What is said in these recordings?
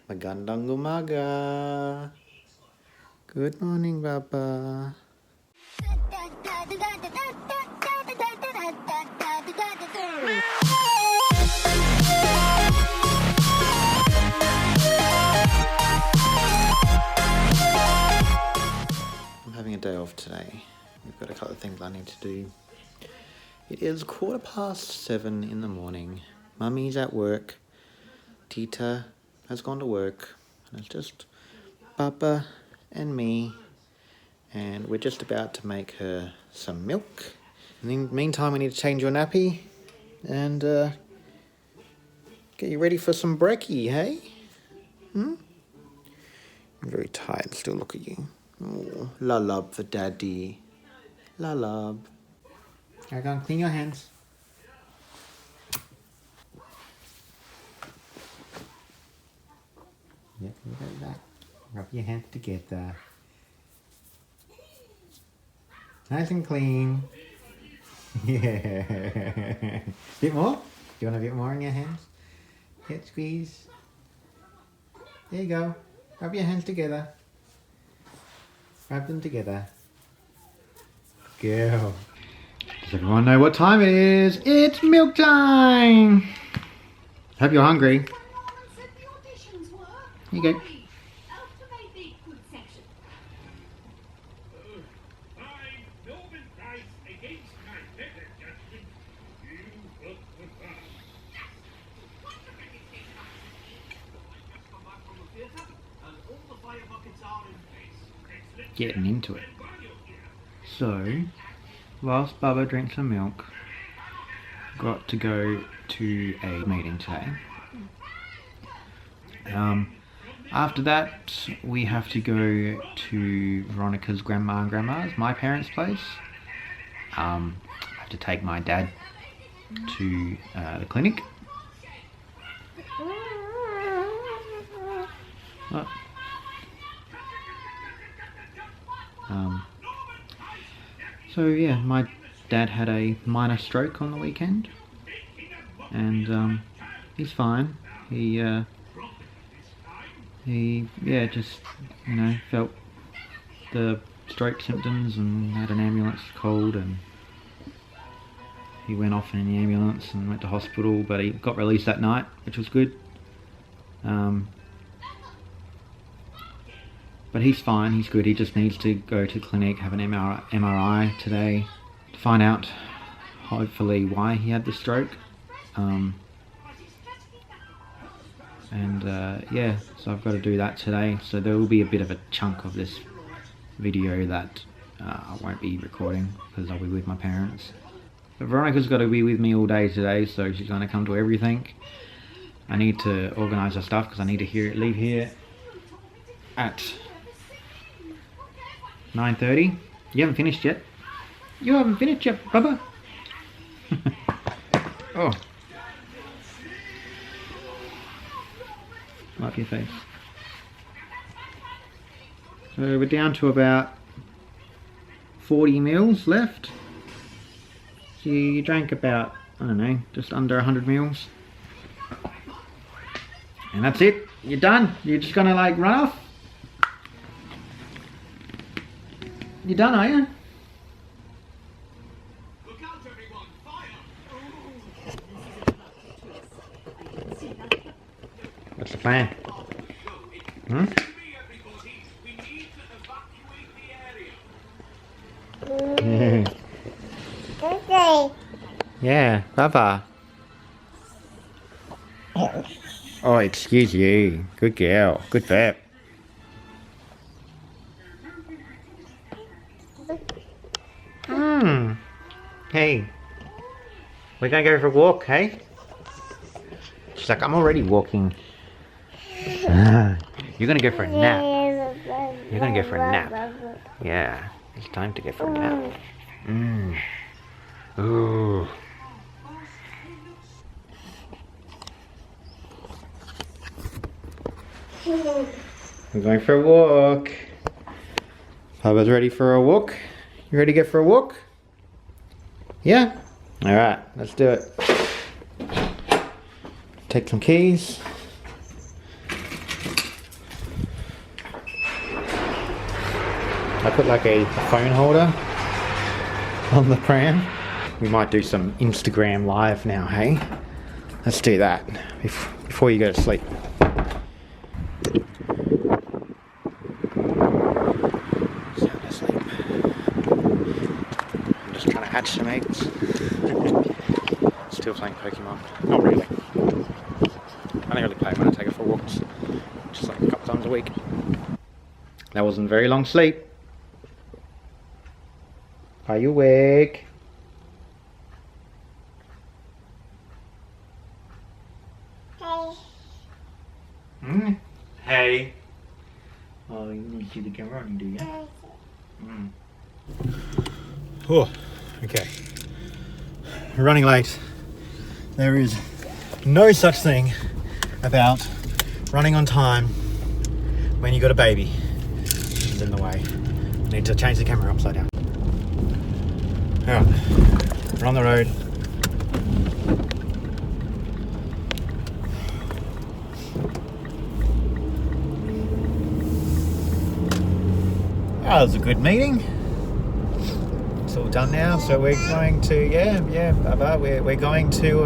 Magandang umaga. Good morning, Papa. I'm having a day off today. We've got a couple of things I need to do. It is 7:15 in the morning. Mummy's at work. Tita has gone to work. And it's just Papa and me. And we're just about to make her some milk. In the meantime, we need to change your nappy and get you ready for some brekkie, hey? I'm very tired still, look at you. Oh, lullub for daddy. Lullub. Now go and clean your hands. Yep, look at that. Rub your hands together. Nice and clean. Yeah. Bit more? Do you want a bit more in your hands? Get squeeze. There you go. Rub your hands together. Rub them together. Girl. Does everyone know what time it is? It's milk time! Hope you're hungry. Here you go. Getting into it. So, whilst Bubba drinks some milk, got to go to a meeting today. After that, we have to go to Veronica's grandma and grandma's, my parents' place. I have to take my dad to the clinic. What? So yeah, my dad had a minor stroke on the weekend, and he's fine. He just felt the stroke symptoms and had an ambulance called, and he went off in the ambulance and went to hospital, but he got released that night, which was good. But he's fine, he's good. He just needs to go to clinic, have an MRI today to find out, hopefully, why he had the stroke. Yeah, so I've got to do that today. So there will be a bit of a chunk of this video that I won't be recording because I'll be with my parents. But Veronica's got to be with me all day today, so she's going to come to everything. I need to organise her stuff because I need to leave here at 9:30. You haven't finished yet. You haven't finished yet, Bubba. Oh. Wipe your face. So we're down to about 40 mils left. So you drank about, I don't know, just under 100 mils. And that's it. You're done. You're just gonna like run off. You done, are you? Look out, everyone! Fire! What's the plan? Hmm? Yeah, Papa. Oh, excuse you. Good girl. Good vet. Hey, we're gonna go for a walk, hey? She's like, I'm already walking. You're gonna go for a nap. You're gonna go for a nap. Yeah, it's time to go for a nap. Ooh. We're going for a walk. Papa's ready for a walk. You ready to go for a walk? Yeah? Alright, let's do it. Take some keys. I put like a phone holder on the pram. We might do some Instagram live now, hey? Let's do that before you go to sleep. Sound asleep. I'm just trying to hatch some eggs. Still playing Pokemon. Not really. I only really play when I take it for walks. Just like a couple times a week. That wasn't very long sleep. Are you awake? Hey. Hey. Oh, you want to see the camera on, do you? Oh, okay. We're running late. There is no such thing about running on time when you got a baby. It's in the way. Need to change the camera upside down. Alright, we're on the road. That was a good meeting. It's all done now, so we're going to we're going to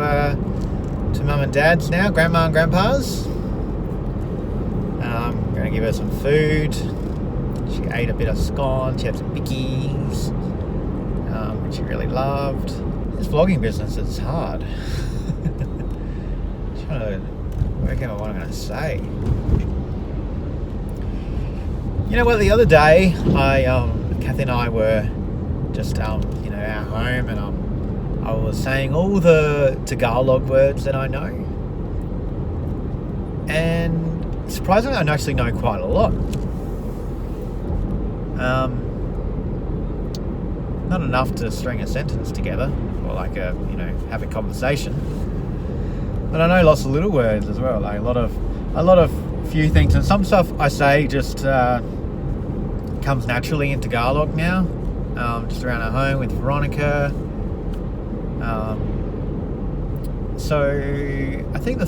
Mum and Dad's now, Grandma and Grandpa's. Going to give her some food. She ate a bit of scone. She had some bickies, which she really loved. This vlogging business is hard. Trying to work out what I'm going to say. You know what? The other day, Cathy and I were just, at home, and I was saying all the Tagalog words that I know, and surprisingly, I actually know quite a lot. Not enough to string a sentence together, or have a conversation. But I know lots of little words as well, like a lot of few things, and some stuff I say just comes naturally in Tagalog now, just around at home with Veronica. So I think the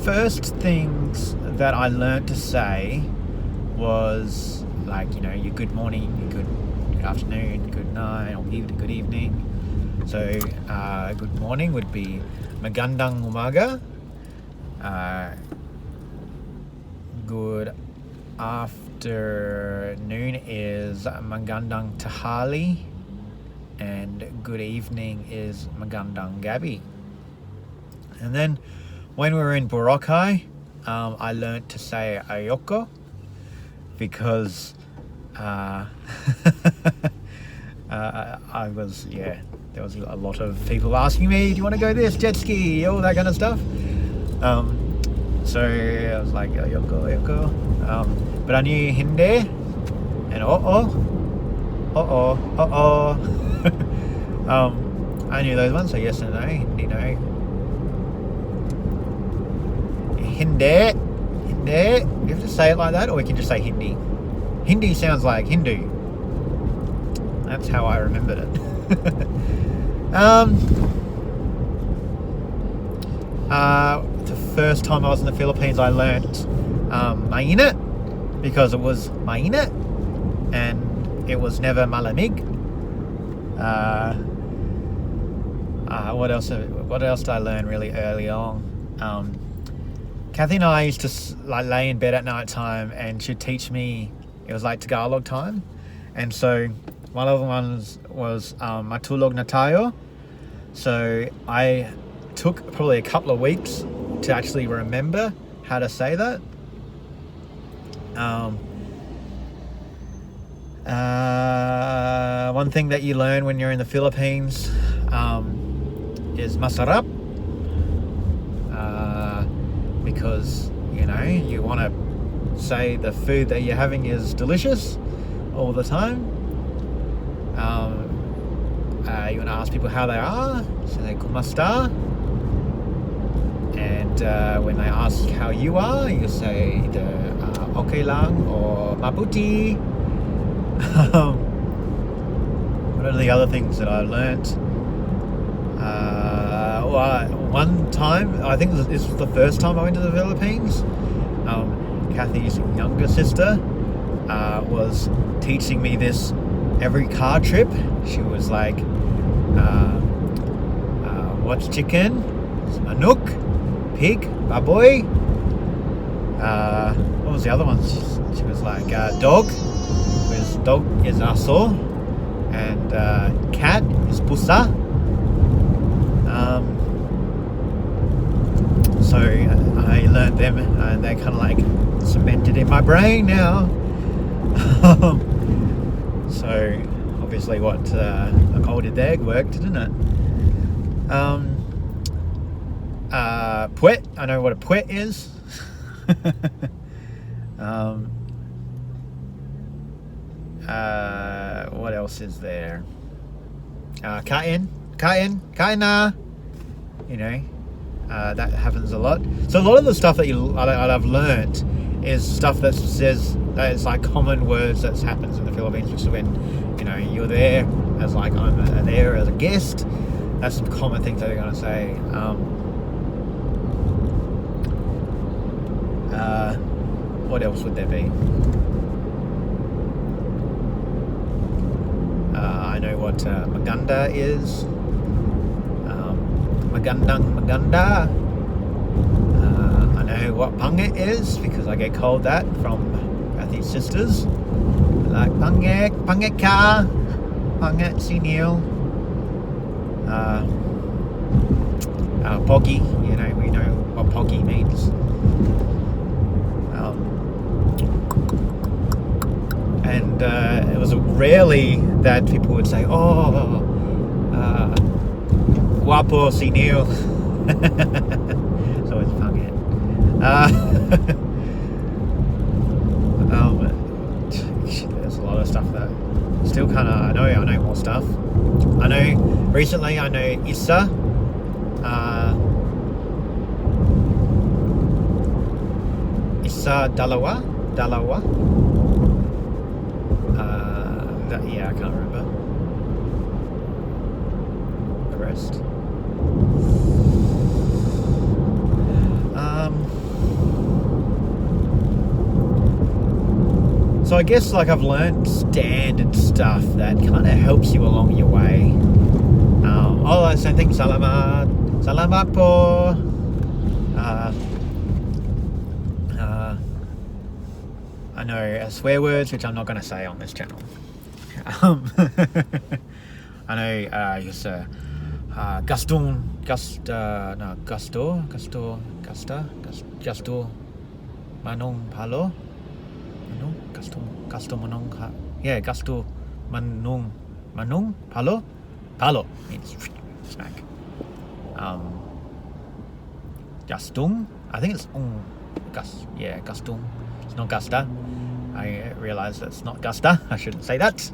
first things that I learned to say was your good morning, your good afternoon, good night, or good evening. So good morning would be magandang umaga. Good afternoon is magandang tahali, and good evening is magandang gabi. And then when we were in Boracay, I learnt to say ayoko, because there was a lot of people asking me, do you want to go this, jet ski, all that kind of stuff. So I was like, ayoko. But I knew hindi and I knew those ones, so yes and no. Hindi, no. Hindi. You have to say it like that, or we can just say Hindi. Hindi sounds like Hindu. That's how I remembered it. The first time I was in the Philippines, I learnt mainit, because it was mainit and it was never malamig. What else did I learn really early on? Cathy and I used to lay in bed at night time, and she'd teach me. It was like Tagalog time, and so one of the ones was matulog na tayo. So I took probably a couple of weeks to actually remember how to say that. One thing that you learn when you're in the Philippines is masarap, because you want to say the food that you're having is delicious all the time. You want to ask people how they are, so they kumasta. And when they ask how you are, you say either okay lang or mabuti. What are the other things that I learnt? One time, I think this was the first time I went to the Philippines. Cathy's younger sister was teaching me this every car trip. She was like, what's chicken? It's manok, pig, baboy. What was the other one? She was like, dog is aso, and cat is pusa. So I learned them, and they're kind of like cemented in my brain now. So obviously what Nicole did there worked, didn't it? Puet, I know what a puet is. What else is there? Kaina, you know, that happens a lot. So a lot of the stuff that I've learnt is stuff that says that it's like common words that happens in the Philippines, which is when, you know, you're there as like I'm there as a guest. That's some common things that they're going to say. What else would there be? I know what maganda is. Maganda. I know what pangit is because I get called that from Cathy's sisters. Like pangit ka, pangit si Neil. Poggy, you know, we know what poggy means. And it was rarely that people would say, guapo si Neil. So it's pangit. There's a lot of stuff that still kind of I know more stuff. I know recently I know Issa. Issa Dalawa. Yeah, I can't remember the rest. So I guess like I've learned standard stuff that kind of helps you along your way. Same thing, salamat po. I know swear words, which I'm not going to say on this channel. I know gusto manong palo. Gusto manong palo means smack. Gastung, I think it's gastung. It's not gusta. I realise that's not gusta. I shouldn't say that.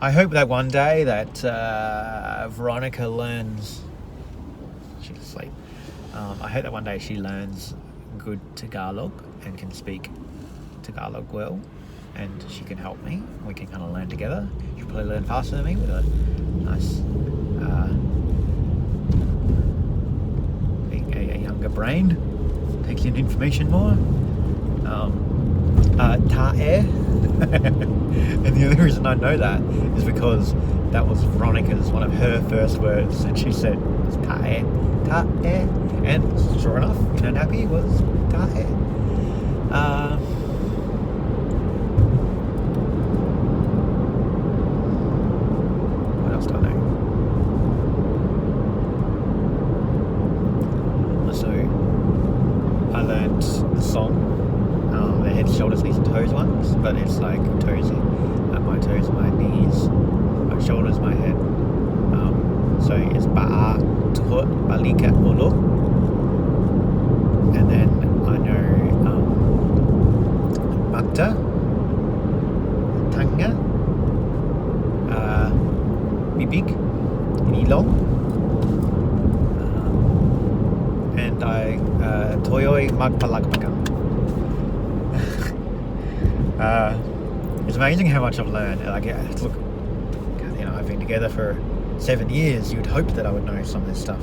I hope that one day that Veronica learns. She's asleep. I hope that one day she learns good Tagalog and can speak Tagalog well, and she can help me. We can kind of learn together. She'll probably learn faster than me with a nice, being a younger brain, takes in information more. Ta'e. And the only reason I know that is because that was Veronica's, one of her first words, and she said it's ta'e, and sure enough, nappy was ta'e. What else do I know? So I learned the song, the head, shoulders, knees and toes ones, but it's like toes, my toes, my knees, my shoulders, my head. So it's ba'a, tuhut, balika, ulu. And then I know mata, tanga, bibig, ilong, and I toyoy magpalagpagan. It's amazing how much I've learned. Like, look, Cathy and I have been together for 7 years. You'd hope that I would know some of this stuff.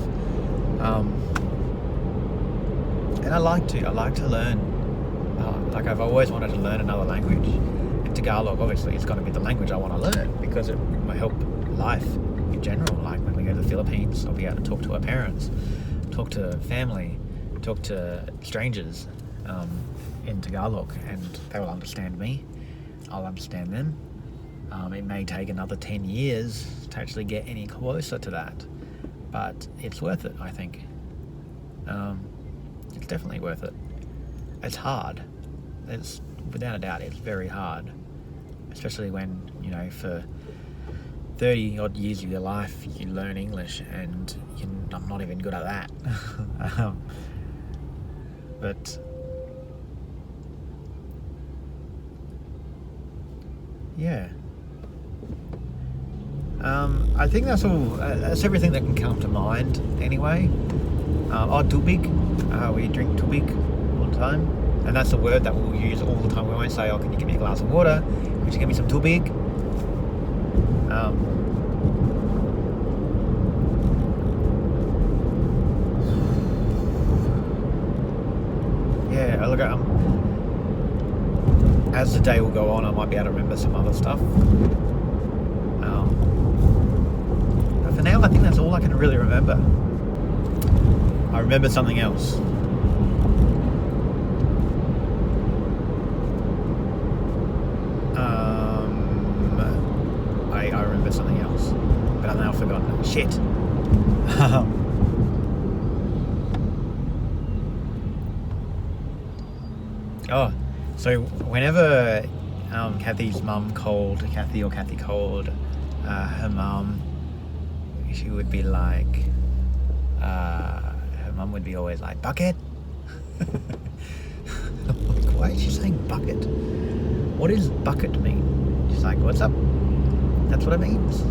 And I like to learn. Like, I've always wanted to learn another language. And Tagalog, obviously, is going to be the language I want to learn because it will help life in general. Like, when we go to the Philippines, I'll be able to talk to our parents, talk to family, talk to strangers in Tagalog, and they will understand me. I'll understand them. It may take another 10 years to actually get any closer to that, but it's worth it, I think. It's definitely worth it. It's hard. It's, without a doubt, it's very hard. Especially when, you know, for 30 odd years of your life you learn English and I'm not even good at that. But yeah, I think that's all. That's everything that can come to mind anyway. Tubig, we drink tubig all the time, and that's the word that we'll use all the time. We won't say, "Oh, can you give me a glass of water? Could you give me some tubig?" Yeah, look, as the day will go on, I might be able to remember some other stuff. But for now, I think that's all I can really remember. I remember something else. I remember something else, but I've now forgotten it. Shit. Oh, so whenever Cathy's mum called, Cathy called her mum, she would be like, her mum would be always like, bucket? Why is she saying bucket? What does bucket mean? She's like, what's up? That's what it means.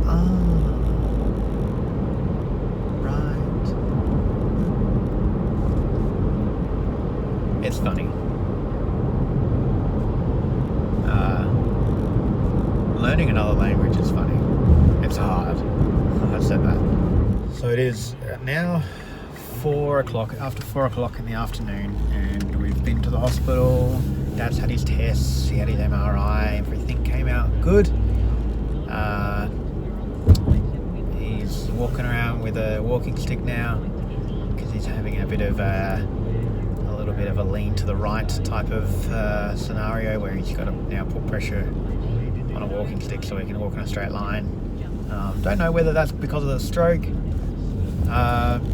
I'm like, right. It's funny. Learning another language is funny. It's hard. I've said that. So it is now 4 o'clock, after 4 o'clock in the afternoon, and we've been to the hospital. Dad's had his tests, he had his MRI, everything came out good. He's walking around with a walking stick now because he's having a little bit of a lean to the right type of scenario where he's got to now put pressure on a walking stick so he can walk in a straight line. Don't know whether that's because of the stroke.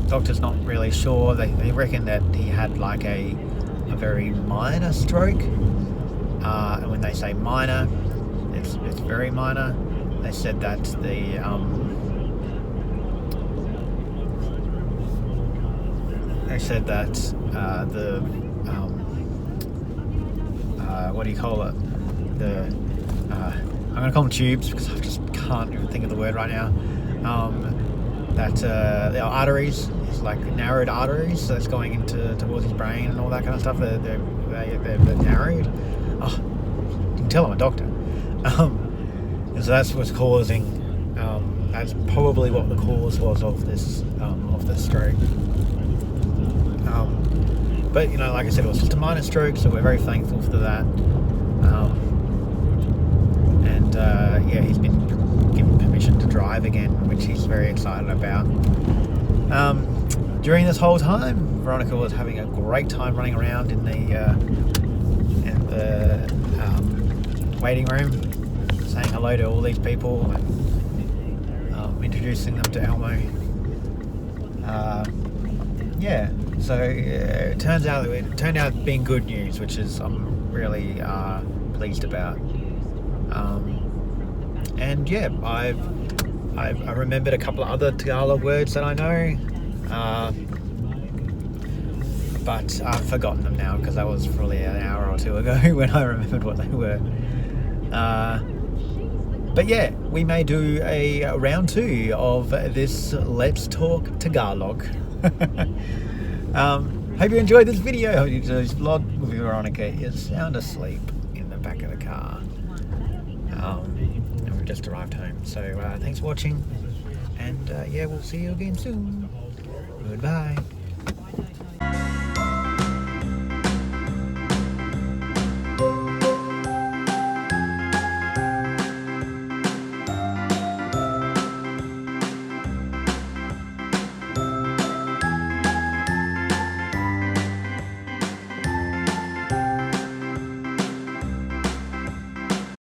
Doctor's not really sure. They reckon that he had like a very minor stroke, and when they say minor, it's very minor. They said that the what do you call it? I'm going to call them tubes because I just can't even think of the word right now. The arteries, it's like narrowed arteries, so it's going towards his brain and all that kind of stuff. They're narrowed. Oh, you can tell I'm a doctor. And so that's what's causing. That's probably what the cause was of this stroke. But you know, like I said, it was just a minor stroke, so we're very thankful for that. Yeah, he's been given permission to drive again, which he's very excited about. During this whole time, Veronica was having a great time running around in the waiting room, saying hello to all these people and introducing them to Elmo. Yeah, so it turned out being good news, which is I'm really pleased about. And yeah, I remembered a couple of other Tagalog words that I know, but I've forgotten them now because that was probably an hour or two ago when I remembered what they were. But yeah, we may do a round 2 of this Let's Talk Tagalog. Hope you enjoyed this video. Hope you enjoyed this vlog with Veronica is sound asleep in the back of the car. And we've just arrived home. So thanks for watching, and yeah, we'll see you again soon. Goodbye.